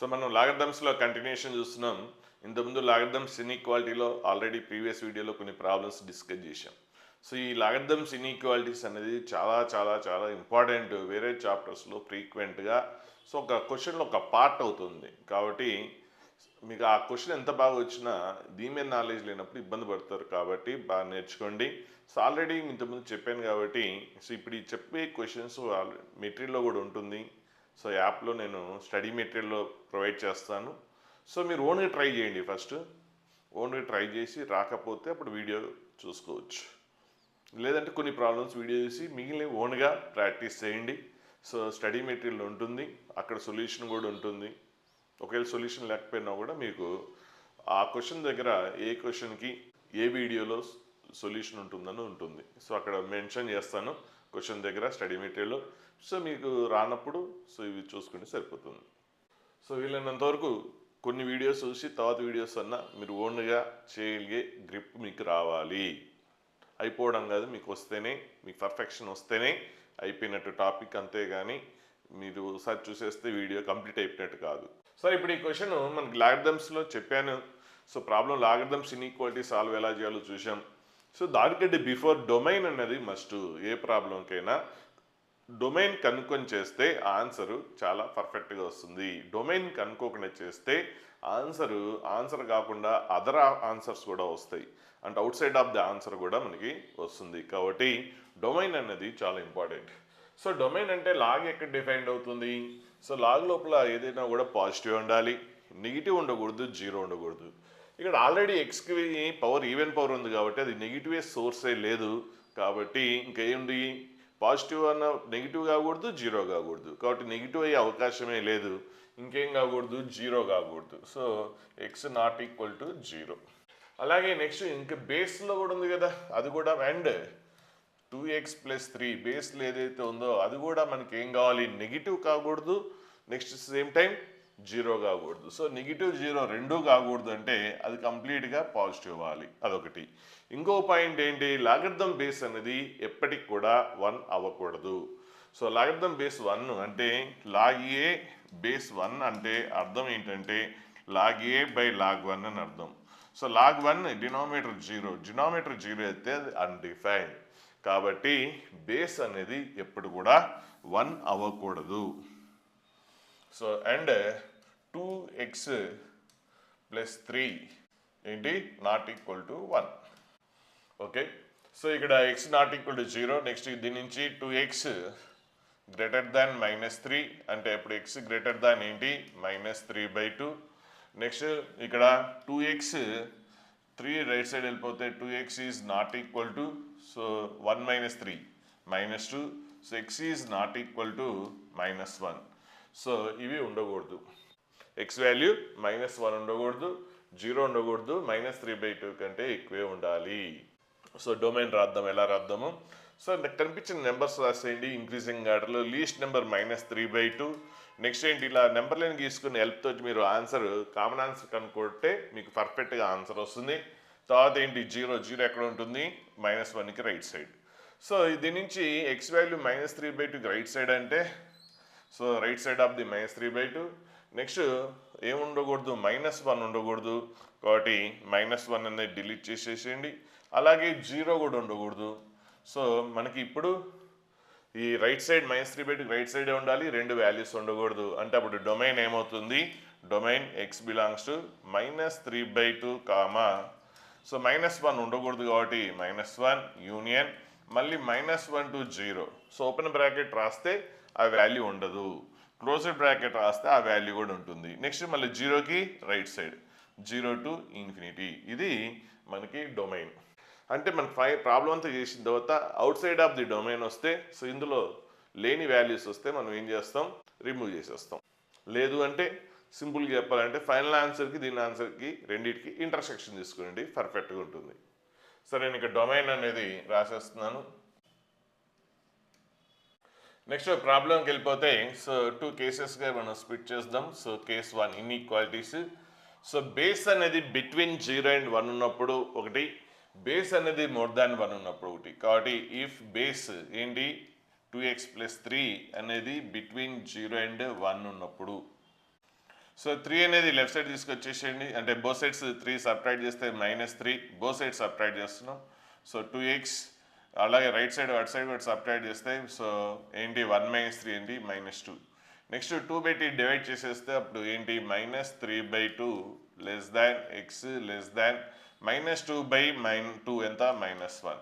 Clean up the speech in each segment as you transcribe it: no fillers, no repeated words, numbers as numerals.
So మనం లాగరిథమ్స్లో continuation చూస్తున్నాం. ఇంతకుముందు లాగరిథమ్స్ ఇన్ఈక్వాలిటీలో ఆల్రెడీ ప్రీవియస్ వీడియోలో కొన్ని ప్రాబ్లమ్స్ డిస్కస్ చేశాం. సో ఈ లాగరిథమ్స్ ఇన్ఈక్వాలిటీస్ అనేది చాలా చాలా చాలా ఇంపార్టెంట్. వేరే చాప్టర్స్లో ఫ్రీక్వెంట్గా సో ఒక క్వశ్చన్లో ఒక పార్ట్ అవుతుంది. కాబట్టి మీకు ఆ క్వశ్చన్ ఎంత బాగా వచ్చినా దీని మీద నాలెడ్జ్ లేనప్పుడు ఇబ్బంది పడతారు. కాబట్టి బాగా నేర్చుకోండి. సో ఆల్రెడీ ఇంతకుముందు చెప్పాను కాబట్టి సో ఇప్పుడు ఈ చెప్పే క్వశ్చన్స్ మెటీరియల్లో కూడా ఉంటుంది. సో యాప్లో నేను స్టడీ మెటీరియల్లో ప్రొవైడ్ చేస్తాను. సో మీరు ఓన్గా ట్రై చేయండి. ఫస్ట్ ఓన్గా ట్రై చేసి రాకపోతే అప్పుడు వీడియో చూసుకోవచ్చు. లేదంటే కొన్ని ప్రాబ్లమ్స్ వీడియో చూసి మిగిలిన ఓన్గా ప్రాక్టీస్ చేయండి. సో స్టడీ మెటీరియల్ ఉంటుంది, అక్కడ సొల్యూషన్ కూడా ఉంటుంది. ఒకవేళ సొల్యూషన్ లేకపోయినా కూడా మీకు ఆ క్వశ్చన్ దగ్గర ఏ క్వశ్చన్కి ఏ వీడియోలో సొల్యూషన్ ఉంటుందని ఉంటుంది. సో అక్కడ మెన్షన్ చేస్తాను క్వశ్చన్ దగ్గర స్టడీ మెటీరియల్లో. సో మీకు రానప్పుడు సో ఇవి చూసుకుంటే సరిపోతుంది. సో వీలైనంత వరకు కొన్ని వీడియోస్ చూసి తర్వాత వీడియోస్ అన్నా మీరు ఓన్గా చేయగలిగే గ్రిప్ మీకు రావాలి. అయిపోవడం కాదు, మీకు వస్తేనే, మీకు పర్ఫెక్షన్ వస్తేనే అయిపోయినట్టు టాపిక్. అంతేగాని మీరు ఒకసారి చూసేస్తే వీడియో కంప్లీట్ అయిపోయినట్టు కాదు. సో ఇప్పుడు ఈ క్వశ్చన్ మనకి లాగరిథమ్స్లో చెప్పాను. So problem logarithms inequality solve ఎలా చేయాలో చూసాం. సో దానికంటే బిఫోర్ డొమైన్ అనేది మస్ట్. ఏ ప్రాబ్లంకైనా డొమైన్ కనుక్కొని చేస్తే ఆన్సరు చాలా పర్ఫెక్ట్గా వస్తుంది. డొమైన్ కనుక్కోకుండా చేస్తే ఆన్సర్ కాకుండా అదర్ ఆన్సర్స్ కూడా వస్తాయి. అంటే out side of the answer కూడా మనకి వస్తుంది. కాబట్టి డొమైన్ అనేది చాలా ఇంపార్టెంట్. సో డొమైన్ అంటే లాగ్ ఎక్కడ డిఫైన్ అవుతుంది? సో లాగ్ లోపల ఏదైనా కూడా పాజిటివ్ ఉండాలి, నెగిటివ్ ఉండకూడదు, జీరో ఉండకూడదు. ఇక్కడ ఆల్రెడీ ఎక్స్కి పవర్ ఈవెన్ పవర్ ఉంది కాబట్టి అది నెగిటివ్ సోర్సే లేదు. కాబట్టి ఇంకేముంది? పాజిటివ్ అన్న నెగిటివ్ కాకూడదు, జీరో కాకూడదు. కాబట్టి నెగిటివ్ అయ్యే అవకాశమే లేదు. ఇంకేం కాకూడదు? జీరో కాకూడదు. So X not equal to zero. అలాగే నెక్స్ట్ ఇంకా బేస్లో కూడా ఉంది కదా, అది కూడా అండ్ 2x+3 బేస్లో ఏదైతే ఉందో అది కూడా మనకి ఏం కావాలి? నెగిటివ్ కాకూడదు, నెక్స్ట్ సేమ్ టైం జీరో కాకూడదు. సో నెగిటివ్ జీరో రెండూ కాకూడదు అంటే అది కంప్లీట్గా పాజిటివ్ అవ్వాలి. అదొకటి. ఇంకో పాయింట్ ఏంటి? లాగరిథమ్ బేస్ అనేది ఎప్పటికి కూడా 1 అవ్వకూడదు. సో లాగరిథమ్ బేస్ 1 అంటే లాగ్ ఏ బేస్ 1 అంటే అర్థం ఏంటంటే లాగ్ ఏ బై లాగ్ 1 అని అర్థం. సో లాగ్ 1 డినామినేటర్ జీరో అయితే అది అన్డిఫైన్డ్. కాబట్టి బేస్ అనేది ఎప్పుడు కూడా 1 అవ్వకూడదు. సో అండ్ 2x+3 ఏంటి? Not equal to 1. Okay. So ఇక్కడ x not equal to 0. Next దీని నుంచి 2x గ్రేటర్ దాన్ -3 అంటే ఇప్పుడు x గ్రేటర్ దాన్ ఏంటి? -3/2. నెక్స్ట్ ఇక్కడ 2x 3 రైట్ సైడ్ వెళ్ళిపోతే 2x is not equal to so 1 - 3 -2. So x is not equal to -1. So ఇవి ఉండకూడదు. ఎక్స్ వాల్యూ -1 ఉండకూడదు, 0 ఉండకూడదు, -3/2 కంటే ఎక్కువే ఉండాలి. సో డొమైన్ రాద్దాం. ఎలా రాద్దాము? సో కనిపించిన నెంబర్స్ రాసేయండి ఇంక్రీజింగ్ ఆర్డర్లో. Least number -3/2. నెక్స్ట్ ఏంటి? ఇలా నెంబర్ లైన్ గీసుకుని హెల్ప్ తోటి మీరు ఆన్సర్ కామన్ ఆన్సర్ కనుక్కుంటే మీకు పర్ఫెక్ట్గా ఆన్సర్ వస్తుంది. తర్వాత ఏంటి? జీరో ఎక్కడ ఉంటుంది? -1కి రైట్ సైడ్. సో దీని నుంచి ఎక్స్ వాల్యూ -3/2కి రైట్ సైడ్ అంటే so right side of the -3/2. Next ఏముండకూడదు? -1 ఉండకూడదు. కాబట్టి -1 అనేది డిలీట్ చేసేసేయండి. అలాగే జీరో కూడా ఉండకూడదు. సో మనకి ఇప్పుడు ఈ రైట్ సైడ్ -3/2 రైట్ సైడే ఉండాలి, రెండు వాల్యూస్ ఉండకూడదు. అంటే అప్పుడు డొమైన్ ఏమవుతుంది? Domain X belongs to -3/2 comma so -1 ఉండకూడదు కాబట్టి -1 యూనియన్ మళ్ళీ -1 to 0. సో ఓపెన్ బ్రాకెట్ రాస్తే ఆ వాల్యూ ఉండదు, క్లోజ్డ్ బ్రాకెట్ రాస్తే ఆ వాల్యూ కూడా ఉంటుంది. నెక్స్ట్ మళ్ళీ జీరోకి రైట్ సైడ్ 0 to ∞. ఇది మనకి డొమైన్. అంటే మన ప్రాబ్లం అంతా చేసిన తర్వాత out side of the domain వస్తే సో ఇందులో లేని వాల్యూస్ వస్తే మనం ఏం చేస్తాం? రిమూవ్ చేసేస్తాం. లేదు అంటే సింపుల్గా చెప్పాలంటే ఫైనల్ ఆన్సర్కి దీని ఆన్సర్కి రెండింటికి ఇంటర్సెక్షన్ తీసుకోండి, పర్ఫెక్ట్గా ఉంటుంది. సరే నేను ఇక డొమైన్ అనేది రాసేస్తున్నాను. నెక్స్ట్ ప్రాబ్లంకి వెళ్ళిపోతే సో 2 కేసెస్గా మనం స్ప్లిట్ చేద్దాం. So case 1 inequalities. So base అనేది బిట్వీన్ 0 and 1 ఉన్నప్పుడు ఒకటి, బేస్ అనేది మోర్ దాన్ 1 ఉన్నప్పుడు ఒకటి. కాబట్టి ఇఫ్ బేస్ ఏంటి? 2x+3 అనేది బిట్వీన్ 0 and 1 ఉన్నప్పుడు. సో 3 అనేది లెఫ్ట్ సైడ్ తీసుకొచ్చేసేయండి, అంటే బోత్ సైడ్స్ 3 సబ్ట్రాక్ట్ చేస్తే -3, బోత్ సైడ్ సబ్ట్రాక్ట్ చేస్తున్నాం. సో 2x, అలాగే రైట్ సైడ్ అటు సైడ్ కూడా సబ్ట్రాక్ట్ చేస్తే సో ఏంటి 1 - 3 ఏంటి -2. నెక్స్ట్ 2/t డివైడ్ చేసేస్తే అప్పుడు ఏంటి -3/2 less than x less than -2/2 ఎంత -1.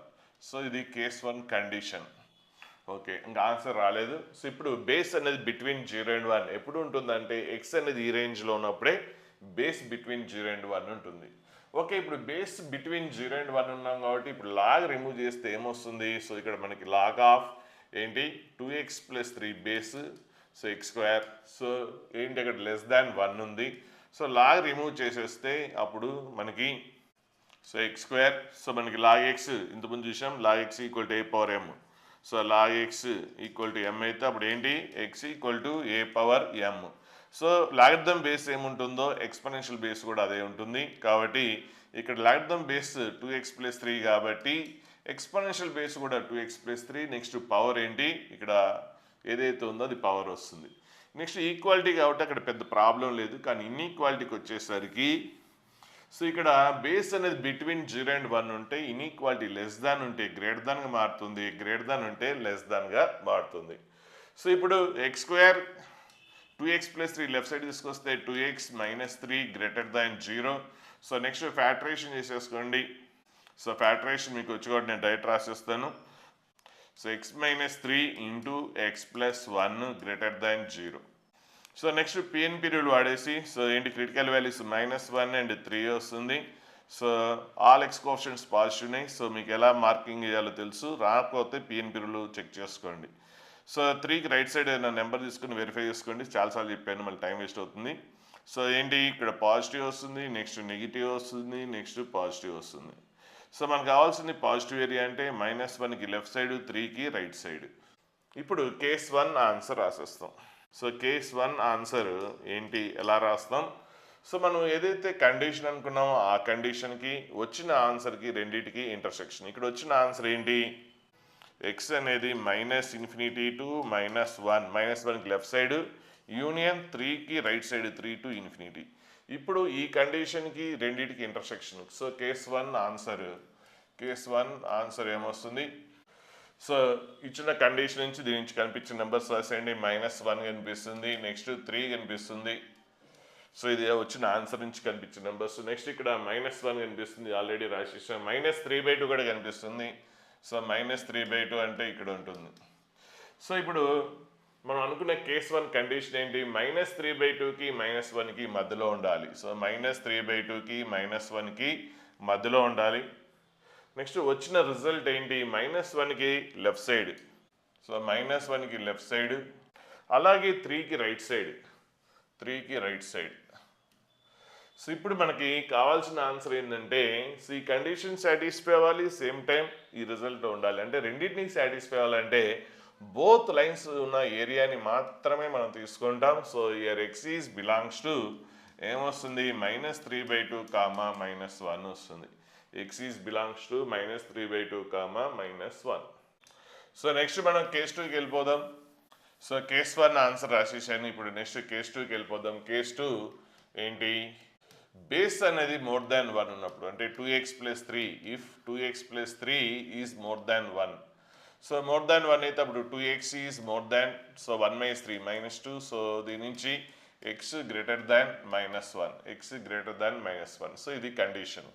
సో ఇది కేస్ 1 కండిషన్. ఓకే, ఇంకా ఆన్సర్ రాలేదు. సో ఇప్పుడు బేస్ అనేది బిట్వీన్ 0 and 1 ఎప్పుడు ఉంటుందంటే ఎక్స్ అనేది ఈ రేంజ్లో ఉన్నప్పుడే బేస్ బిట్వీన్ 0 and 1 ఉంటుంది. ఓకే, ఇప్పుడు బేస్ బిట్వీన్ 0 and 1 ఉన్నాం కాబట్టి ఇప్పుడు లాగ్ రిమూవ్ చేస్తే ఏమొస్తుంది? సో ఇక్కడ మనకి లాగ్ ఆఫ్ ఏంటి 2x + 3 base, so x². So ఏంటి అక్కడ లెస్ దాన్ 1 ఉంది. సో లాగ్ రిమూవ్ చేసేస్తే అప్పుడు మనకి సో x², సో మనకి లాగ్ ఎక్స్ ఇంతకుముందు చూసాం, log x = a/m. So log x = m అయితే అప్పుడు ఏంటి x = a/m. So logarithm base ఏముంటుందో ఎక్స్పోనెన్షియల్ బేస్ కూడా అదే ఉంటుంది. కాబట్టి ఇక్కడ లాగరిథం బేస్ 2x + 3 కాబట్టి ఎక్స్పోనెన్షియల్ బేస్ కూడా 2x + 3. నెక్స్ట్ పవర్ ఏంటి ఇక్కడ ఏదైతే ఉందో అది పవర్ వస్తుంది. నెక్స్ట్ ఈక్వాలిటీ కాబట్టి అక్కడ పెద్ద ప్రాబ్లం లేదు. కానీ ఇన్ఈక్వాలిటీకి వచ్చేసరికి సో ఇక్కడ బేస్ అనేది బిట్వీన్ 0 and 1 ఉంటే ఇన్ఈక్వాలిటీ లెస్ దాన్ ఉంటే గ్రేటర్ దాన్గా మారుతుంది, గ్రేటర్ దాన్ ఉంటే లెస్ దాన్గా మారుతుంది. సో ఇప్పుడు x², 2x + 3 లెఫ్ట్ సైడ్ తీసుకొస్తే 2x - 3 > 0. సో నెక్స్ట్ ఫ్యాక్టరేషన్ చేసేసుకోండి. సో ఫ్యాక్టరేషన్ మీకు వచ్చి కూడా నేను డైరెక్ట్ రాసేస్తాను. So x - 3 × x + 1 > 0. So next PNP rule వాడేసి సో ఏంటి క్రిటికల్ వాల్యూస్ -1 and 3 వస్తుంది. So all x coefficients positive ఉన్నాయి. సో మీకు ఎలా మార్కింగ్ చేయాలో తెలుసు, రాకపోతే పిఎన్పి రూల్ చెక్ చేసుకోండి. సో 3కి రైట్ సైడ్ ఏదైనా నెంబర్ తీసుకుని వెరిఫై చేసుకోండి. చాలాసార్లు చెప్పాను, మళ్ళీ టైం వేస్ట్ అవుతుంది. సో ఏంటి ఇక్కడ పాజిటివ్ వస్తుంది, నెక్స్ట్ నెగిటివ్ వస్తుంది, నెక్స్ట్ పాజిటివ్ వస్తుంది. సో మనకు కావాల్సింది పాజిటివ్ ఏరియా అంటే -1కి లెఫ్ట్ సైడ్, 3కి రైట్ సైడ్. ఇప్పుడు కేస్ 1 ఆన్సర్ రాసేస్తాం. సో కేస్ 1 ఆన్సర్ ఏంటి ఎలా రాస్తాం? సో మనం ఏదైతే కండిషన్ అనుకున్నామో ఆ కండిషన్కి వచ్చిన ఆన్సర్కి రెండింటికి ఇంటర్సెక్షన్. ఇక్కడ వచ్చిన ఆన్సర్ ఏంటి? ఎక్స్ అనేది -∞ to -1, -1కి లెఫ్ట్ సైడ్ యూనియన్ 3కి రైట్ సైడ్ 3 to ∞. ఇప్పుడు ఈ కండిషన్కి రెండింటికి ఇంటర్సెక్షన్. సో కేస్ 1 ఆన్సర్ ఏమొస్తుంది? సో ఇచ్చిన కండిషన్ నుంచి దీని నుంచి కనిపించిన నెంబర్స్ రాసేయండి. -1 కనిపిస్తుంది, నెక్స్ట్ 3 కనిపిస్తుంది. సో ఇది వచ్చిన ఆన్సర్ నుంచి కనిపించిన నెంబర్స్. నెక్స్ట్ ఇక్కడ -1 కనిపిస్తుంది, ఆల్రెడీ రాసేసాం. -3/2 కూడా కనిపిస్తుంది. సో -3/2 అంటే ఇక్కడ ఉంటుంది. సో ఇప్పుడు మనం అనుకున్న కేస్ 1 కండిషన్ ఏంటి? -3/2కి -1కి మధ్యలో ఉండాలి. సో -3/2కి -1కి మధ్యలో ఉండాలి. నెక్స్ట్ వచ్చిన రిజల్ట్ ఏంటి? -1కి లెఫ్ట్ సైడ్. సో -1కి లెఫ్ట్ సైడ్, అలాగే 3కి రైట్ సైడ్. సో ఇప్పుడు మనకి కావాల్సిన ఆన్సర్ ఏంటంటే సో ఈ కండిషన్ సాటిస్ఫై అవ్వాలి, సేమ్ టైం ఈ రిజల్ట్ ఉండాలి. అంటే రెండింటిని సాటిస్ఫై అవ్వాలంటే బోత్ లైన్స్ ఉన్న ఏరియాని మాత్రమే మనం తీసుకుంటాం. So here x belongs to ఏమొస్తుంది? -3/2, -1 వస్తుంది. x belongs to -3/2, -1. So next మనం కేస్ 2కి వెళ్ళిపోదాం. సో కేస్ 1 ఆన్సర్ రాసేసాను. ఇప్పుడు నెక్స్ట్ కేస్ 2కి వెళ్ళిపోదాం. కేస్ 2 ఏంటి? బేస్ అనేది మోర్ దాన్ 1 ఉన్నప్పుడు, అంటే 2x + 3, if 2x + 3 is more than 1. So more than 1 అయితే అప్పుడు 2x is more than, so 1 - 3 -2. So దీని నుంచి x గ్రేటర్ దాన్ -1. సో ఇది కండిషన్.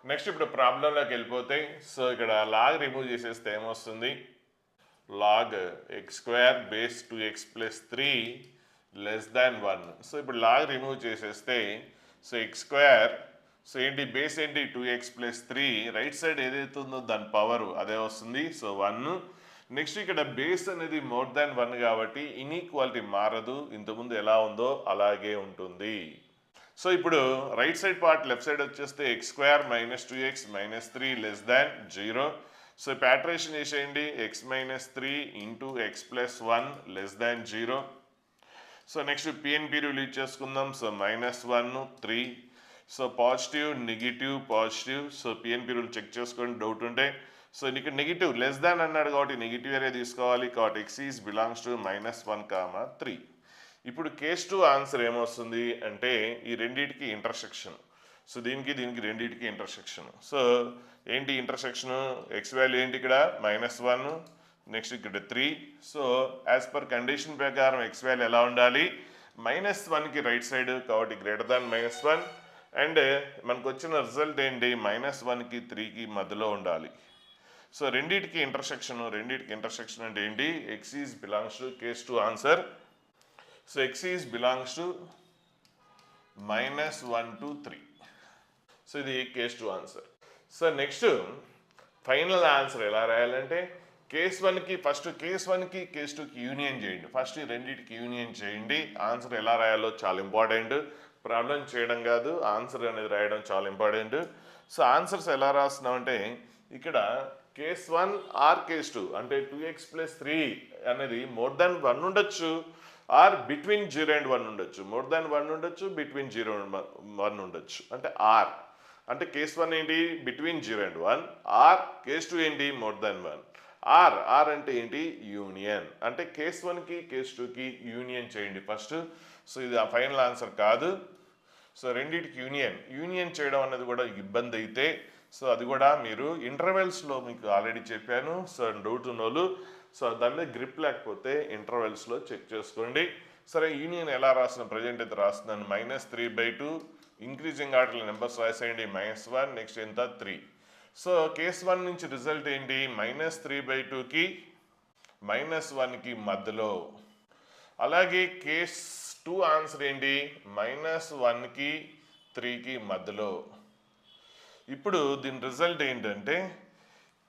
నెక్స్ట్ ఇప్పుడు ప్రాబ్లంలోకి వెళ్ళిపోతే సో ఇక్కడ లాగ్ రిమూవ్ చేసేస్తే ఏమొస్తుంది? Log x² base 2x + 3 < 1. So ఇప్పుడు లాగ్ రిమూవ్ చేసేస్తే సో x², సో ఏంటి బేస్ ఏంటి 2x + 3, రైట్ సైడ్ ఏదైతే ఉందో దాని పవర్ అదే వస్తుంది. సో 1. నెక్స్ట్ ఇక్కడ బేస్ అనేది మోర్ దాన్ 1 కాబట్టి ఇన్ఈక్వాలిటీ మారదు, ఇంతకుముందు ఎలా ఉందో అలాగే ఉంటుంది. సో ఇప్పుడు right side part left side వచ్చేస్తే x² - 2x - 3 < 0. సో ఫ్యాక్టరేషన్ చేసేయండి. x - 3 × x + 1 < 0. So next PNP rule use చేసుకుందాం. So -1, 3. So positive, negative, positive. So PNP rule check చేసుకోండి డౌట్ ఉంటే. సో ఇక్కడ నెగిటివ్ లెస్ దాన్ అన్నాడు కాబట్టి negative area తీసుకోవాలి. కాబట్టి x బిలాంగ్స్ టు -1, 3. ఇప్పుడు కేస్ 2 ఆన్సర్ ఏమొస్తుంది అంటే ఈ రెండింటికి ఇంటర్సెక్షన్. సో దీనికి రెండింటికి ఇంటర్సెక్షన్. సో ఏంటి ఇంటర్సెక్షన్? ఎక్స్ వాల్యూ ఏంటి ఇక్కడ? -1, నెక్స్ట్ ఇక్కడ 3. సో యాజ్ పర్ కండిషన్ ప్రకారం ఎక్స్ వాల్యూ ఎలా ఉండాలి? -1కి రైట్ సైడ్ కాబట్టి >-1 అండ్ మనకు వచ్చిన రిజల్ట్ ఏంటి? -1కి 3కి మధ్యలో ఉండాలి. సో రెండింటికి ఇంటర్సెక్షన్ అంటే ఏంటి? X is belongs to case 2 answer. So x is belongs to -1 to 3. So ఇది case 2 answer. So next final answer ఎలా రాయాలంటే కేస్ 1కి కేస్ 2కి యూనియన్ చేయండి. ఫస్ట్ ఈ రెండింటికి యూనియన్ చేయండి. ఆన్సర్ ఎలా రాయాలో చాలా ఇంపార్టెంట్. ప్రాబ్లం చేయడం కాదు, ఆన్సర్ అనేది రాయడం చాలా ఇంపార్టెంట్. సో ఆన్సర్స్ ఎలా రాస్తున్నామంటే ఇక్కడ కేస్ 1 ఆర్ కేస్ 2 అంటే 2x + 3 అనేది >1 ఉండొచ్చు, ఆర్ బిట్వీన్ 0 and 1 ఉండొచ్చు. >1 ఉండొచ్చు, బిట్వీన్ 0 and 1 ఉండొచ్చు. అంటే ఆర్ అంటే కేస్ 1 ఏంటి? Between 0 and 1. ఆర్ కేస్ 2 ఏంటి? >1. ఆర్ అంటే ఏంటి? యూనియన్. అంటే కేస్ 1కి కేస్ 2కి యూనియన్ చేయండి ఫస్ట్. సో ఇది ఆ ఫైనల్ ఆన్సర్ కాదు. సో రెండింటికి యూనియన్ చేయడం అనేది కూడా ఇబ్బంది అయితే సో అది కూడా మీరు ఇంటర్వెల్స్లో మీకు ఆల్రెడీ చెప్పాను. సో డౌట్ ఉన్నోళ్ళు సో దాని మీద గ్రిప్ లేకపోతే ఇంటర్వెల్స్లో చెక్ చేసుకోండి. సరే యూనియన్ ఎలా రాసిన ప్రజెంట్ అయితే రాస్తున్నాను -3/2 ఇంక్రీజింగ్ ఆర్డర్లో నెంబర్స్ రాసేయండి. -1 నెక్స్ట్ ఎంత? 3. సో కేస్ 1 నుంచి రిజల్ట్ ఏంటి? -3/2కి -1కి మధ్యలో. అలాగే కేస్ 2 ఆన్సర్ ఏంటి? -1కి 3కి మధ్యలో. ఇప్పుడు దీని రిజల్ట్ ఏంటంటే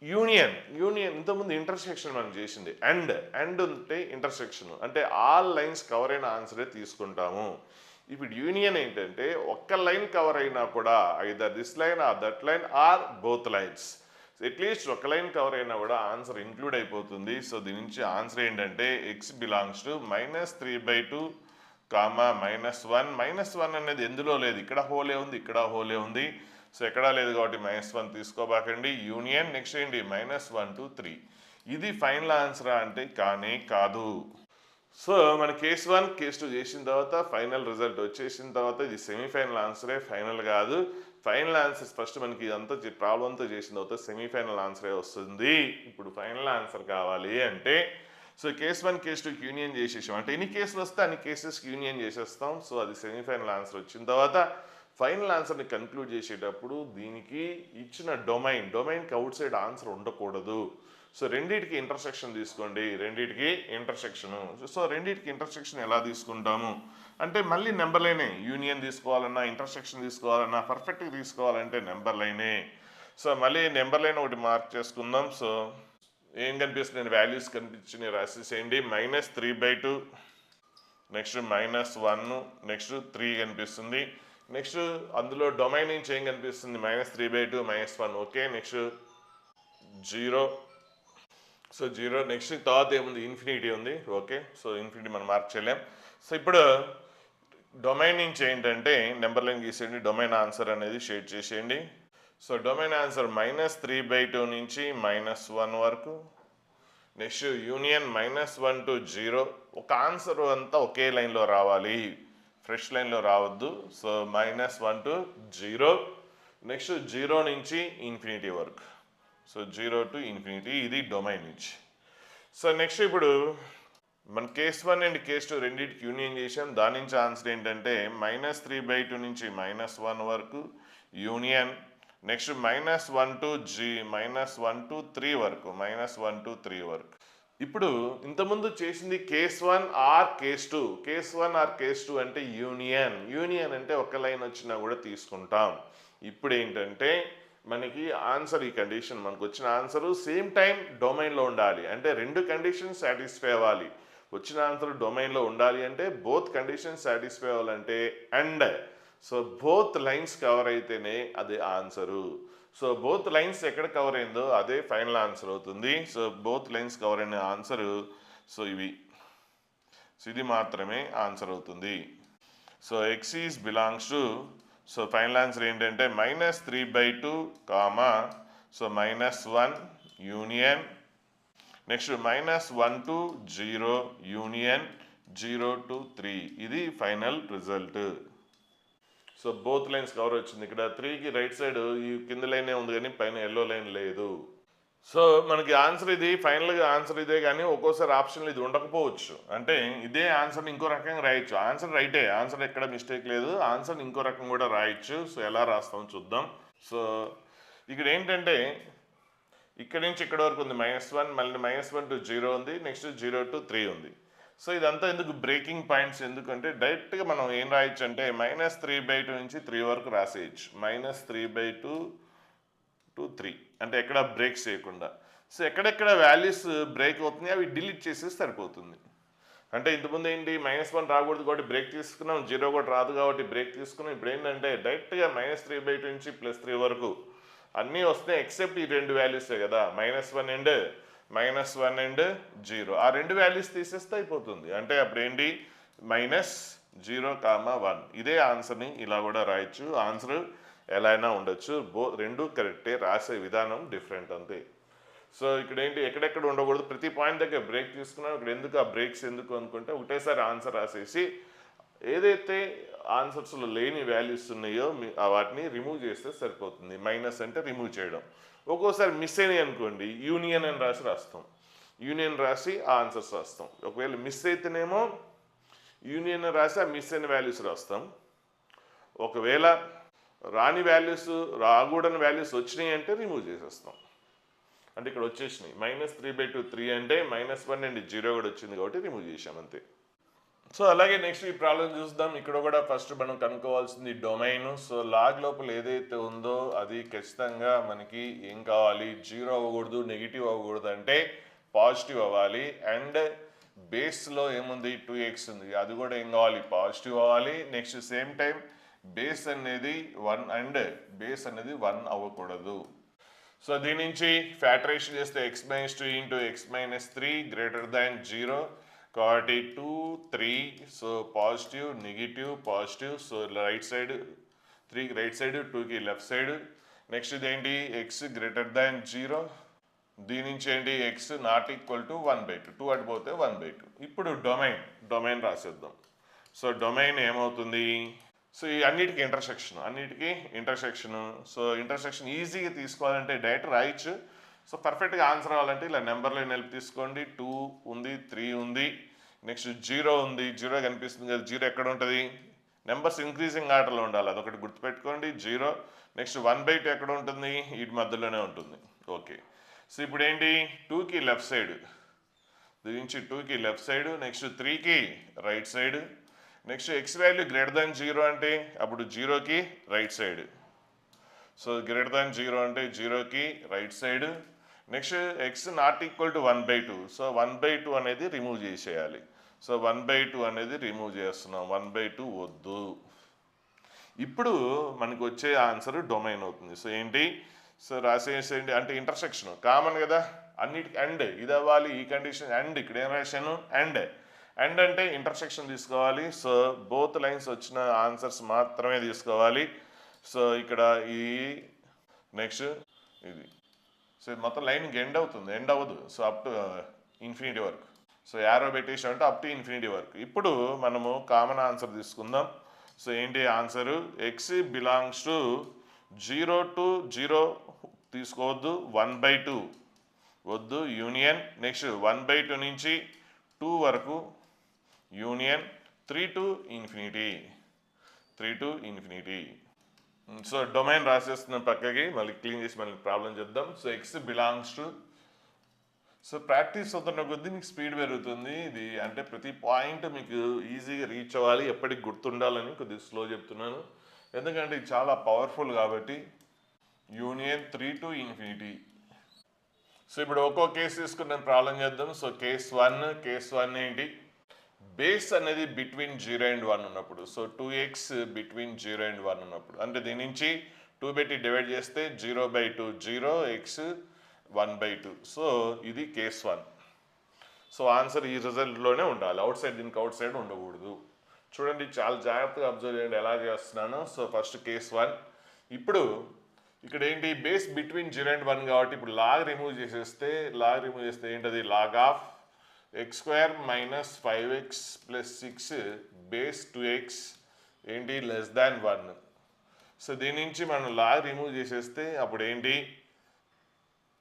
యూనియన్ ఇంతకుముందు ఇంటర్సెక్షన్ మనం చేసింది. అండ్ ఉంటే ఇంటర్సెక్షన్ అంటే ఆల్ లైన్స్ కవర్ అయిన ఆన్సరే తీసుకుంటాము. ఇప్పుడు యూనియన్ ఏంటంటే ఒక్క లైన్ కవర్ అయినా కూడా either this line or that line or both lines. At least ఒక లైన్ కవర్ అయినా కూడా ఆన్సర్ ఇంక్లూడ్ అయిపోతుంది. సో దీని నుంచి ఆన్సర్ ఏంటంటే ఎక్స్ బిలాంగ్స్ టు -3/2 -1. -1 అనేది ఎందులో లేదు, ఇక్కడ హోలే ఉంది, ఇక్కడ హోలే ఉంది. సో ఎక్కడా లేదు కాబట్టి -1 తీసుకోబాకండి. యూనియన్ నెక్స్ట్ ఏంటి? -1 to 3. ఇది ఫైనల్ ఆన్సరా అంటే కానే కాదు. సో మన కేస్ 1 కేస్ 2 చేసిన తర్వాత ఫైనల్ రిజల్ట్ వచ్చేసిన తర్వాత ఇది సెమీఫైనల్ ఆన్సరే, ఫైనల్ కాదు. ఫైనల్ ఆన్సర్స్ ఫస్ట్ మనకి ఇదంతా ప్రాబ్లంతో చేసిన తర్వాత సెమీఫైనల్ ఆన్సరే వస్తుంది. ఇప్పుడు ఫైనల్ ఆన్సర్ కావాలి అంటే సో కేస్ 1 కేస్ 2కి యూనియన్ చేసేసాం అంటే ఎన్ని కేసులు వస్తే అన్ని కేసెస్కి యూనియన్ చేసేస్తాం. సో అది సెమీఫైనల్ ఆన్సర్ వచ్చిన తర్వాత ఫైనల్ ఆన్సర్ని కన్క్లూడ్ చేసేటప్పుడు దీనికి ఇచ్చిన డొమైన్కి అవుట్ సైడ్ ఆన్సర్ ఉండకూడదు. సో రెండింటికి ఇంటర్సెక్షన్ తీసుకోండి, రెండింటికి ఇంటర్సెక్షను. సో రెండింటికి ఇంటర్సెక్షన్ ఎలా తీసుకుంటాము అంటే మళ్ళీ నెంబర్ లైనే. యూనియన్ తీసుకోవాలన్నా ఇంటర్సెక్షన్ తీసుకోవాలన్నా పర్ఫెక్ట్గా తీసుకోవాలంటే నెంబర్ లైనే. సో మళ్ళీ నెంబర్ లైన్ ఒకటి మార్క్ చేసుకుందాం. సో ఏం కనిపిస్తుంది? నేను వాల్యూస్ కనిపించి రాసేసేయండి. -3/2 నెక్స్ట్ -1 నెక్స్ట్ 3 కనిపిస్తుంది. నెక్స్ట్ అందులో డొమైన్ నుంచి ఏం కనిపిస్తుంది? -3/2 -1 ఓకే. నెక్స్ట్ 0. సో 0 నెక్స్ట్ తర్వాత ఏముంది? ఇన్ఫినిటీ ఉంది ఓకే. సో ఇన్ఫినిటీ మనం మార్క్ చేయలేం. సో ఇప్పుడు డొమైన్ నుంచి ఏంటంటే నెంబర్ లైన్ గీసేయండి, డొమైన్ ఆన్సర్ అనేది షేడ్ చేసేయండి. సో డొమైన్ ఆన్సర్ -3/2 నుంచి -1 వరకు. Next union -1 to 0. ఒక ఆన్సర్ అంతా ఒకే లైన్లో రావాలి, ఫ్రెష్ లైన్లో రావద్దు. So -1 to 0. నెక్స్ట్ 0 నుంచి ఇన్ఫినిటీ వరకు. సో 0 to ఇన్ఫినిటీ ఇది డొమైన్ నుంచి. సో నెక్స్ట్ ఇప్పుడు మన కేస్ 1 అండ్ కేస్ 2 రెండింటికి యూనియన్ చేసాం. దాని నుంచి ఆన్సర్ ఏంటంటే -3/2 నుంచి -1 వరకు యూనియన్. నెక్స్ట్ -1 to 3 వరకు, -1 to 3 వరకు. ఇప్పుడు ఇంతకుముందు చేసింది case 1 or case 2. Case 1 or case 2 అంటే యూనియన్ అంటే ఒక లైన్ వచ్చినా కూడా తీసుకుంటాం. ఇప్పుడు ఏంటంటే మనకి ఆన్సర్ ఈ కండిషన్ మనకు వచ్చిన ఆన్సరు సేమ్ టైం డొమైన్లో ఉండాలి. అంటే రెండు కండిషన్స్ సాటిస్ఫై అవ్వాలి. వచ్చిన ఆన్సర్ డొమైన్లో ఉండాలి అంటే బోత్ కండిషన్స్ సాటిస్ఫై అవ్వాలంటే and. So both lines cover అయితేనే అది ఆన్సరు. సో బోత్ లైన్స్ ఎక్కడ కవర్ అయిందో అదే ఫైనల్ ఆన్సర్ అవుతుంది. సో బోత్ లైన్స్ కవర్ అయిన ఆన్సరు సో ఇవి. సో ఇది మాత్రమే ఆన్సర్ అవుతుంది. So X is belongs to so final answer ఏంటంటే -3/2 so -1 union. Next -1 to 0 union. 0 to 3 ఇది final result. So both lines cover వచ్చింది. ఇక్కడ 3కి రైట్ సైడ్ ఈ కింద లైనే ఉంది కానీ పైన ఎల్లో లైన్ లేదు. సో మనకి ఆన్సర్ ఇది, ఫైనల్గా ఆన్సర్ ఇదే, కానీ ఒక్కోసారి ఆప్షన్లు ఇది ఉండకపోవచ్చు. అంటే ఇదే ఆన్సర్ని ఇంకో రకంగా రాయొచ్చు. ఆన్సర్ రైటే, ఆన్సర్ ఎక్కడ మిస్టేక్ లేదు, ఆన్సర్ ఇంకో రకం కూడా రాయొచ్చు. సో ఎలా రాస్తాం చూద్దాం. సో ఇక్కడ ఏంటంటే ఇక్కడ నుంచి ఇక్కడ వరకు ఉంది -1, మళ్ళీ -1 to 0 ఉంది, నెక్స్ట్ 0 to 3 ఉంది. సో ఇదంతా ఎందుకు బ్రేకింగ్ పాయింట్స్ ఎందుకంటే డైరెక్ట్గా మనం ఏం రాయొచ్చు అంటే -3/2 నుంచి 3 వరకు రాసేయచ్చు. -3/2 to 3 అంటే ఎక్కడ బ్రేక్ చేయకుండా. సో ఎక్కడెక్కడ వాల్యూస్ బ్రేక్ అవుతున్నాయి అవి డిలీట్ చేసేసి సరిపోతుంది. అంటే ఇంతకుముందు ఏంటి -1 రాకూడదు కాబట్టి బ్రేక్ తీసుకున్నాం, 0 కూడా రాదు కాబట్టి బ్రేక్ తీసుకున్నాం. ఇప్పుడు ఏంటంటే డైరెక్ట్గా -3/2 నుంచి +3 వరకు అన్నీ వస్తున్నాయి ఎక్సెప్ట్ ఈ రెండు వాల్యూసే కదా, -1 అండ్ 0. ఆ రెండు వాల్యూస్ తీసేస్తే అయిపోతుంది. అంటే అప్పుడు ఏంటి -0, 1. ఇదే ఆన్సర్ని ఇలా కూడా రాయొచ్చు. ఆన్సర్ ఎలా అయినా ఉండొచ్చు, రెండు కరెక్టే, రాసే విధానం డిఫరెంట్ అంతే. సో ఇక్కడ ఏంటి ఎక్కడెక్కడ ఉండకూడదు, ప్రతి పాయింట్ దగ్గర బ్రేక్ తీసుకున్నాం. ఇక్కడ ఎందుకు ఆ బ్రేక్స్ ఎందుకు అనుకుంటే ఒకటేసారి ఆన్సర్ రాసేసి ఏదైతే ఆన్సర్స్లో లేని వాల్యూస్ ఉన్నాయో వాటిని రిమూవ్ చేస్తే సరిపోతుంది. మైనస్ అంటే రిమూవ్ చేయడం. ఒక్కోసారి మిస్ అయినాయి అనుకోండి, యూనియన్ అని రాస్తాం. యూనియన్ రాసి ఆ ఆన్సర్స్ రాస్తాం. ఒకవేళ మిస్ అయితేనేమో యూనియన్ రాసి ఆ మిస్ అయిన వాల్యూస్ రాస్తాం. ఒకవేళ రాని వాల్యూస్, రాకూడని వాల్యూస్ వచ్చినాయి అంటే రిమూవ్ చేసేస్తాం. అంటే ఇక్కడ వచ్చేసినాయి -3/2 3 అంటే -1 అండ్ 0 కూడా వచ్చింది కాబట్టి రిమూవ్ చేసాం అంతే. సో అలాగే నెక్స్ట్ ఈ ప్రాబ్లం చూద్దాం. ఇక్కడ కూడా ఫస్ట్ మనం కనుక్కోవాల్సింది డొమైన్. సో లాగ్ లోపల ఏదైతే ఉందో అది ఖచ్చితంగా మనకి ఏం కావాలి, 0 అవ్వకూడదు, నెగిటివ్ అవ్వకూడదు, అంటే పాజిటివ్ అవ్వాలి. అండ్ బేస్లో ఏముంది 2x ఉంది, అది కూడా ఏం కావాలి, పాజిటివ్ అవ్వాలి. నెక్స్ట్ సేమ్ టైం బేస్ అనేది 1 అండ్ బేస్ అనేది 1 అవ్వకూడదు. సో దీని నుంచి ఫ్యాక్టరేషన్ చేస్తే x-2 into x-3 greater than 0 కాబట్టి 2 3. So positive negative positive. So right side 3కి రైట్ సైడ్, 2కి లెఫ్ట్ సైడ్. నెక్స్ట్ ఇదేంటి x గ్రేటర్ దాన్ 0. దీని నుంచి ఏంటి x నాట్ ఈక్వల్ టు 1/2, 2 అడిపోతే 1/2. ఇప్పుడు డొమైన్ రాసేద్దాం. సో డొమైన్ ఏమవుతుంది, సో ఈ అన్నిటికీ ఇంటర్సెక్షన్. సో ఇంటర్సెక్షన్ ఈజీగా తీసుకోవాలంటే డైరెక్ట్ రాయొచ్చు. సో పర్ఫెక్ట్గా ఆన్సర్ అవ్వాలంటే ఇలా నెంబర్లో నిలిపి తీసుకోండి. 2 ఉంది, 3 ఉంది, నెక్స్ట్ 0 ఉంది. 0 కనిపిస్తుంది కదా, 0 ఎక్కడ ఉంటుంది, నెంబర్స్ ఇంక్రీజింగ్ ఆర్డర్లో ఉండాలి, అదొకటి గుర్తుపెట్టుకోండి. 0 నెక్స్ట్ 1/2 ఎక్కడ ఉంటుంది, వీటి మధ్యలోనే ఉంటుంది. ఓకే. సో ఇప్పుడు ఏంటి 2కి లెఫ్ట్ సైడ్, దీని నుంచి 2కి లెఫ్ట్ సైడ్, నెక్స్ట్ 3కి right side. Next x value greater దాన్ 0 అంటే అప్పుడు 0కి right side. So greater than 0 అంటే 0కి right side. Next x not equal to 1/2. So 1/2 అనేది రిమూవ్ చేసేయాలి. సో 1/2 అనేది రిమూవ్ చేస్తున్నాం, 1/2 వద్దు. ఇప్పుడు మనకు వచ్చే ఆన్సర్ డొమైన్ అవుతుంది. సో ఏంటి, సో రాసేసేయండి. అంటే ఇంటర్సెక్షన్ కామన్ కదా అన్నిటికి, అండ్ ఇది అవ్వాలి, ఈ కండిషన్ అండ్. ఇక్కడ ఏం రాశాను, అండ్ అంటే ఇంటర్సెక్షన్ తీసుకోవాలి. సో బోత్ లైన్స్ వచ్చిన ఆన్సర్స్ మాత్రమే తీసుకోవాలి. సో ఇక్కడ ఈ నెక్స్ట్ ఇది, సో మొత్తం లైన్కి ఎండ్ అవుతుంది, ఎండ్ అవ్వదు. సో అప్ టు ఇన్ఫినిటీ వరకు. సో యారో పెట్టేసామంటే అప్ టు ఇన్ఫినిటీ వరకు. ఇప్పుడు మనము కామన్ ఆన్సర్ తీసుకుందాం. సో ఏంటి answer, x belongs to 0 to 0 తీసుకోవద్దు, 1/2 వద్దు, యూనియన్. నెక్స్ట్ 1/2 నుంచి 2 వరకు union, 3 to infinity. So domain రాసేస్తున్నాం పక్కకి, మళ్ళీ క్లీన్ చేసి మళ్ళీ ప్రాబ్లం చేద్దాం. So x belongs to, so practice అవుతున్న కొద్దీ మీకు స్పీడ్ పెరుగుతుంది. ఇది అంటే ప్రతి పాయింట్ మీకు ఈజీగా రీచ్ అవ్వాలి, ఎప్పటికి గుర్తుండాలని కొద్దిగా స్లో చెప్తున్నాను, ఎందుకంటే ఇది చాలా పవర్ఫుల్ కాబట్టి. Union 3 to infinity. సో ఇప్పుడు ఒక్కో కేసు తీసుకుని ప్రాబ్లం చేద్దాం. సో కేస్ 1 ఏంటి, బేస్ అనేది బిట్వీన్ 0 and 1 ఉన్నప్పుడు. సో 2x బిట్వీన్ 0 and 1 ఉన్నప్పుడు, అంటే దీని నుంచి 2 పెట్టి డివైడ్ చేస్తే 0/2, 0 x 1/2. సో ఇది కేస్ 1. సో ఆన్సర్ ఈ రిజల్ట్లోనే ఉండాలి, అవుట్ సైడ్, దీనికి అవుట్ సైడ్ ఉండకూడదు. చూడండి చాలా జాగ్రత్తగా అబ్జర్వ్ చేయండి ఎలా చేస్తున్నాను. So first case 1. ఇప్పుడు ఇక్కడ ఏంటి, బేస్ బిట్వీన్ 0 and 1 కాబట్టి ఇప్పుడు లాగ్ రిమూవ్ చేస్తే ఏంటది, log of x square minus 5x plus 6 base 2x ఏంటి లెస్ దాన్ 1. సో దీని నుంచి మనం లాగ్ రిమూవ్ చేసేస్తే అప్పుడు ఏంటి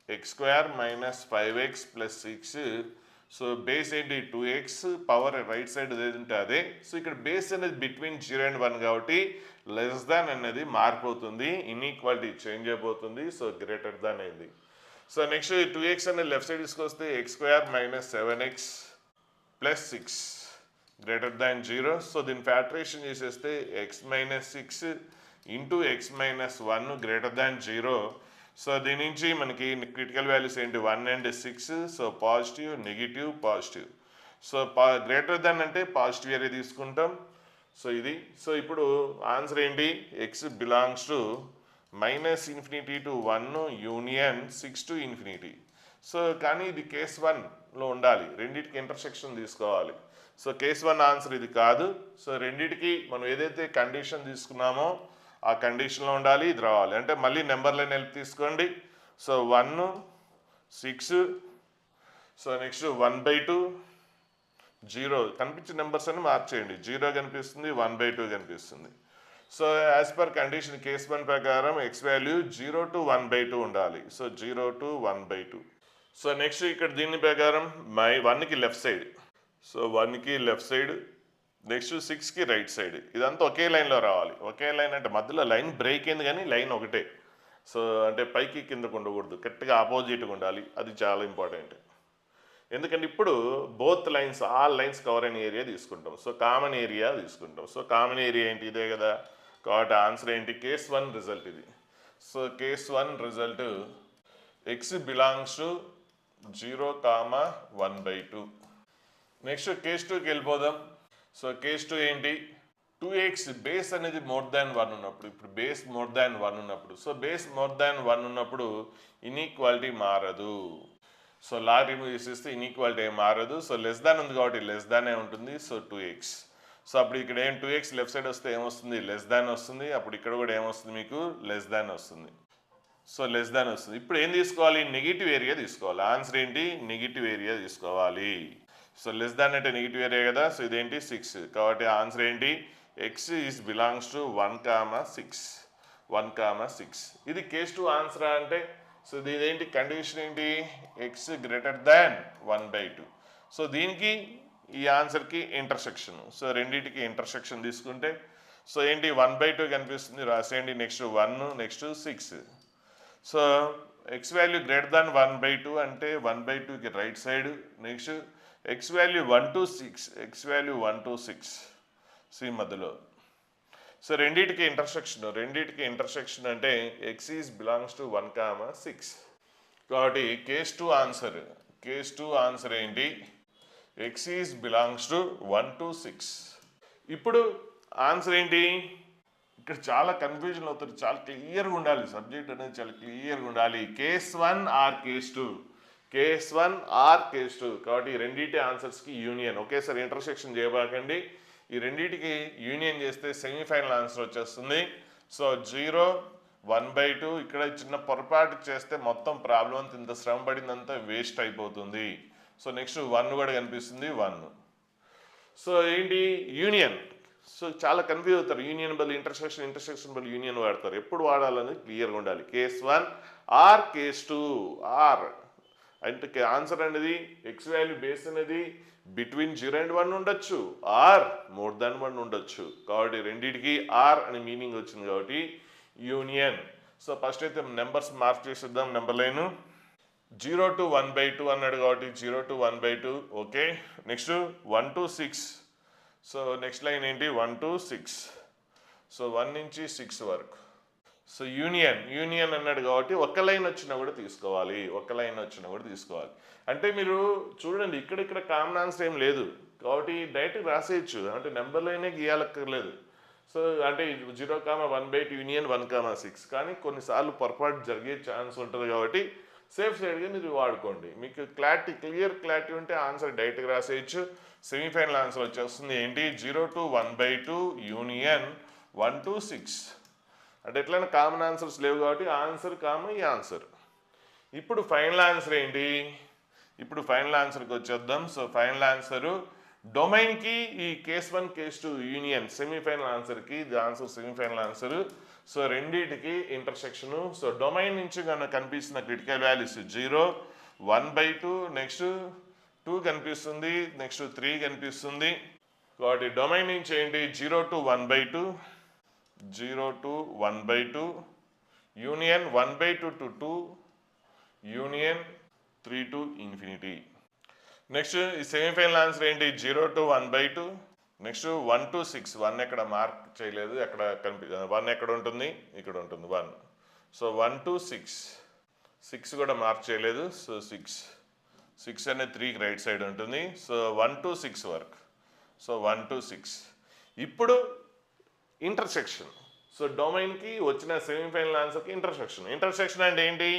X square minus 5x plus 6. So base ఏంటి 2x, పవర్ రైట్ సైడ్ ఏదంటే అదే. సో ఇక్కడ బేస్ అనేది బిట్వీన్ 0 and 1 కాబట్టి లెస్ దాన్ అనేది మారిపోతుంది, ఇన్ఈక్వాలిటీ చేంజ్ అయిపోతుంది. సో గ్రేటర్ దాన్ అయింది. సో నెక్స్ట్ 2x అనేది లెఫ్ట్ సైడ్ తీసుకొస్తే X square minus 7x plus 6 greater than 0. So దీన్ని ఫ్యాక్టరేషన్ చేసేస్తే X minus 6 into X minus 1 greater than 0. So దీని నుంచి మనకి క్రిటికల్ వాల్యూస్ ఏంటి 1 and 6. So positive, negative, positive. So greater than అంటే positive area తీసుకుంటాం. So ఇది. సో ఇప్పుడు ఆన్సర్ ఏంటి X belongs to -∞ to 1 union 6 to ∞. So కానీ ఇది కేస్ 1లో ఉండాలి, రెండింటికి ఇంటర్సెక్షన్ తీసుకోవాలి. సో కేస్ 1 ఆన్సర్ ఇది కాదు. సో రెండింటికి మనం ఏదైతే కండిషన్ తీసుకున్నామో ఆ కండిషన్లో ఉండాలి, ఇది రావాలి. అంటే మళ్ళీ నెంబర్ లైన్ హెల్ప్ తీసుకోండి. సో 1, 6. సో నెక్స్ట్ 1/2, 0 కనిపించే నెంబర్స్ అని మార్చేయండి. 0 కనిపిస్తుంది, 1/2 కనిపిస్తుంది. So as per condition case 1 ప్రకారం ఎక్స్ వాల్యూ 0 to 1/2 ఉండాలి. So 0 to 1/2. సో నెక్స్ట్ ఇక్కడ దీని ప్రకారం 1కి లెఫ్ట్ సైడ్. సో 1కి లెఫ్ట్ సైడ్, నెక్స్ట్ 6కి రైట్ సైడ్. ఇదంతా ఒకే లైన్లో రావాలి. ఒకే లైన్ అంటే మధ్యలో లైన్ బ్రేక్ అయింది కానీ లైన్ ఒకటే. సో అంటే పైకి కిందకు ఉండకూడదు, కరెక్ట్గా ఆపోజిట్గా ఉండాలి. అది చాలా ఇంపార్టెంట్. ఎందుకంటే ఇప్పుడు both lines, all lines cover అయిన ఏరియా తీసుకుంటాం. సో కామన్ ఏరియా తీసుకుంటాం. సో కామన్ ఏరియా ఏంటి ఇదే కదా, కాబట్టి ఆన్సర్ ఏంటి కేస్ 1 రిజల్ట్ ఇది. So case 1 result X belongs to 0, 1/2. Next case 2కి వెళ్ళిపోదాం. సో కేస్ 2 ఏంటి 2x బేస్ అనేది మోర్ దాన్ 1 ఉన్నప్పుడు. ఇప్పుడు బేస్ మోర్ దాన్ 1 ఉన్నప్పుడు, సో బేస్ మోర్ దాన్ 1 ఉన్నప్పుడు ఇన్ఈక్వాలిటీ మారదు. సో లాగ్ రిమూవ్ చేసేస్తే ఇన్ఈక్వాలిటీ ఏం మారదు. సో లెస్ దాన్ ఉంది కాబట్టి లెస్ దాన్ ఉంటుంది. So 2x. సో అప్పుడు ఇక్కడ ఏం 2x లెఫ్ట్ సైడ్ వస్తే ఏమొస్తుంది లెస్ దాన్ వస్తుంది. అప్పుడు ఇక్కడ కూడా ఏమొస్తుంది మీకు లెస్ దాన్ వస్తుంది. సో లెస్ దాన్ వస్తుంది. ఇప్పుడు ఏం తీసుకోవాలి నెగిటివ్ ఏరియా తీసుకోవాలి. ఆన్సర్ ఏంటి నెగిటివ్ ఏరియా తీసుకోవాలి. సో లెస్ దాన్ అంటే నెగిటివ్ ఏరియా కదా. సో ఇదేంటి 6 కాబట్టి ఆన్సర్ ఏంటి ఎక్స్ ఈజ్ బిలాంగ్స్ టు 1, 6. ఇది కేస్ 2 ఆన్సర్ అంటే. సో ఇదేంటి కండిషన్ ఏంటి ఎక్స్ గ్రేటర్ దాన్ 1/2. సో దీనికి ఈ ఆన్సర్కి ఇంటర్సెక్షన్. సో రెండింటికి ఇంటర్సెక్షన్ తీసుకుంటే సో ఏంటి 1/2 కనిపిస్తుంది, రాసేయండి. Next 1, next 6. So x value greater than 1/2 అంటే 1/2కి right side. Next x value 1 to 6, x value 1 to 6 సి మధ్యలో. సో రెండింటికి ఇంటర్సెక్షన్ అంటే ఎక్స్ ఈజ్ బిలాంగ్స్ టు 1, 6. కాబట్టి కేస్ 2 ఆన్సర్ ఏంటి x is belongs to 1 to 6. ఇప్పుడు ఆన్సర్ ఏంటి ఇక్కడ చాలా కన్ఫ్యూజన్ అవుతుంది. చాలా క్లియర్గా ఉండాలి, సబ్జెక్ట్ అనేది చాలా క్లియర్గా ఉండాలి. Case 1 or case 2, case 1 or case 2. కాబట్టి ఈ రెండింటి ఆన్సర్స్కి యూనియన్. ఒకేసారి ఇంటర్సెక్షన్ చేయబాకండి. ఈ రెండింటికి యూనియన్ చేస్తే సెమీఫైనల్ ఆన్సర్ వచ్చేస్తుంది. సో 0, 1/2. ఇక్కడ చిన్న పొరపాటు చేస్తే మొత్తం ప్రాబ్లం అంతా ఇంత శ్రమ పడిందంతా వేస్ట్ అయిపోతుంది. సో నెక్స్ట్ 1 కూడా కనిపిస్తుంది 1. సో ఏంటి యూనియన్. సో చాలా కన్ఫ్యూజ్ అవుతారు. యూనియన్ బదులు ఇంటర్సెక్షన్ బదులు యూనియన్ వాడతారు. ఎప్పుడు వాడాలని క్లియర్గా ఉండాలి. కేస్ 1 ఆర్ కేస్ 2 ఆర్ అంటే ఆన్సర్ అనేది ఎక్స్ వాల్యూ బేస్ అనేది బిట్వీన్ 0 and 1 ఉండొచ్చు, ఆర్ మోర్ దాన్ 1 ఉండొచ్చు. కాబట్టి రెండింటికి ఆర్ అని మీనింగ్ వచ్చింది కాబట్టి యూనియన్. సో ఫస్ట్ అయితే నెంబర్స్ మార్క్ చేసేద్దాం. నెంబర్ లైన్ 0 to 1/2 అన్నాడు కాబట్టి 0 to 1/2. Okay. Next 1 to 6. So next line ఏంటి 1 to 6. సో 1 నుంచి 6 వరకు. సో యూనియన్ అన్నాడు కాబట్టి ఒక లైన్ వచ్చినా కూడా తీసుకోవాలి. అంటే మీరు చూడండి ఇక్కడ కామన్ ఆన్సర్ ఏం లేదు కాబట్టి డైరెక్ట్ రాసేయచ్చు. అంటే నెంబర్ లైనే గీయాలక్కర్లేదు. సో అంటే 0, 1/2 యూనియన్ 1, 6. కానీ కొన్నిసార్లు పొరపాటు జరిగే ఛాన్స్ ఉంటుంది కాబట్టి సేఫ్ సైడ్గా మీరు వాడుకోండి. మీకు క్లియర్ క్లారిటీ ఉంటే ఆన్సర్ డైరెక్ట్గా రాసేయచ్చు. సెమీఫైనల్ ఆన్సర్ వచ్చేస్తుంది ఏంటి 0 to 1/2 యూనియన్ 1 to 6. అంటే ఎట్లయినా కామన్ ఆన్సర్స్ లేవు కాబట్టి ఆన్సర్ ఈ ఆన్సర్. ఇప్పుడు ఫైనల్ ఆన్సర్ ఏంటి ఇప్పుడు ఫైనల్ ఆన్సర్కి వచ్చేద్దాం. సో ఫైనల్ ఆన్సరు డొమైన్కి ఈ కేస్ 1 కేస్ 2 యూనియన్ సెమీఫైనల్ ఆన్సర్కి the answer semifinal answer. So రెండింటికి ఇంటర్సెక్షను. సో డొమైన్ నుంచి కనుక కనిపిస్తున్న క్రిటికల్ వాల్యూస్ 0, 1/2, నెక్స్ట్ 2 కనిపిస్తుంది, నెక్స్ట్ 3 కనిపిస్తుంది. కాబట్టి డొమైన్ నుంచి ఏంటి 0 to 1/2, 0 to 1/2, union 1/2 to 2, union 3 to infinity. Next ఈ సెమీఫైనల్ ఆన్సర్ ఏంటి 0 to 1/2, నెక్స్ట్ 1 to 6. 1 ఎక్కడ మార్క్ చేయలేదు, ఎక్కడ 1 ఎక్కడ ఉంటుంది, ఇక్కడ ఉంటుంది 1. సో 1 to 6, 6 కూడా మార్క్ చేయలేదు. సో 6 అనేది 3కి రైట్ సైడ్ ఉంటుంది. సో 1 to 6 వరకు. So 1 to 6. ఇప్పుడు ఇంటర్సెక్షన్. సో డొమైన్కి వచ్చిన సెమీఫైనల్ ఆన్సర్కి ఇంటర్సెక్షన్ అంటే ఏంటి,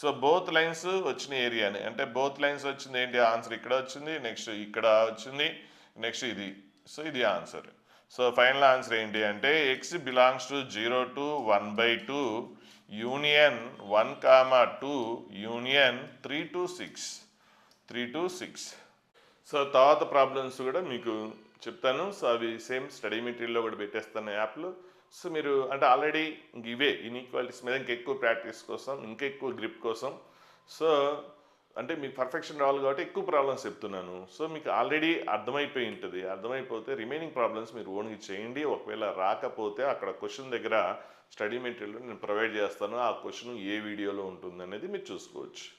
సో బోత్ లైన్స్ వచ్చిన ఏరియాని, అంటే బోత్ లైన్స్ వచ్చింది ఏంటి, ఆన్సర్ ఇక్కడ వచ్చింది, నెక్స్ట్ ఇక్కడ వచ్చింది, నెక్స్ట్ ఇది. సో ఇది ఆన్సర్. సో ఫైనల్ ఆన్సర్ ఏంటి అంటే X belongs to 0 to 1/2, union 1, 2, union 3 to 6. So తర్వాత ప్రాబ్లమ్స్ కూడా మీకు చెప్తాను. సో అవి సేమ్ స్టడీ మెటీరియల్లో కూడా పెట్టేస్తాను యాప్లో. సో మీరు అంటే ఆల్రెడీ ఇవే ఇన్ఈక్వాలిటీస్ మీద ఇంకెక్కువ ప్రాక్టీస్ కోసం, ఇంకెక్కువ గ్రిప్ కోసం, సో అంటే మీకు పర్ఫెక్షన్ రావాలి కాబట్టి ఎక్కువ ప్రాబ్లమ్స్ చెప్తున్నాను. సో మీకు ఆల్రెడీ అర్థమైపోయి ఉంటుంది. అర్థమైపోతే రిమైనింగ్ ప్రాబ్లమ్స్ మీరు ఓన్గా చేయండి. ఒకవేళ రాకపోతే అక్కడ క్వశ్చన్ దగ్గర స్టడీ మెటీరియల్ నేను ప్రొవైడ్ చేస్తాను. ఆ క్వశ్చన్ ఏ వీడియోలో ఉంటుంది అనేది మీరు చూసుకోవచ్చు.